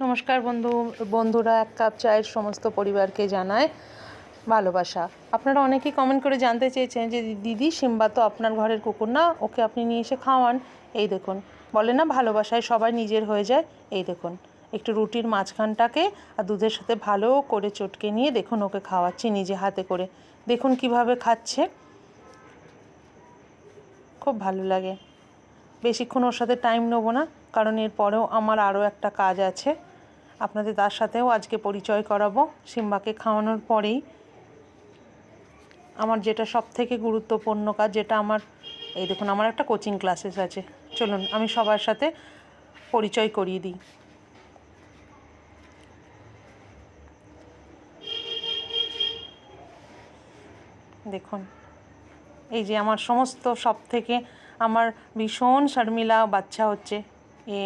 নমস্কার বন্ধুরা, এক কাপ চায়ের সমস্ত পরিবারকে জানায় ভালোবাসা। আপনারা অনেকেই কমেন্ট করে জানতে চেয়েছেন যে দিদি, সিম্বা তো আপনার ঘরের কুকুর না, ওকে আপনি নিয়ে এসে খাওয়ান। এই দেখুন, বলে না ভালোবাসায় সবাই নিজের হয়ে যায়। এই দেখুন, একটু রুটির মাঝখানটাকে আর দুধের সাথে ভালো করে চটকে নিয়ে দেখুন ওকে খাওয়াচ্ছি নিজে হাতে করে। দেখুন কিভাবে খাচ্ছে, খুব ভালো লাগে। বেশিক্ষণ ওর সাথে টাইম নেবো না, কারণ এরপরেও আমার আরও একটা কাজ আছে। আপনাদের তার সাথেও আজকে পরিচয় করাবো। সিম্বাকে খাওয়ানোর পরেই আমার যেটা সব থেকে গুরুত্বপূর্ণ কাজ, যেটা আমার, এই দেখুন, আমার একটা কোচিং ক্লাসেস আছে। চলুন আমি সবার সাথে পরিচয় করিয়ে দিই। দেখুন, এই যে আমার সমস্ত সব থেকে আমার ভীষণ শর্মিলা বাচ্চা হচ্ছে এ।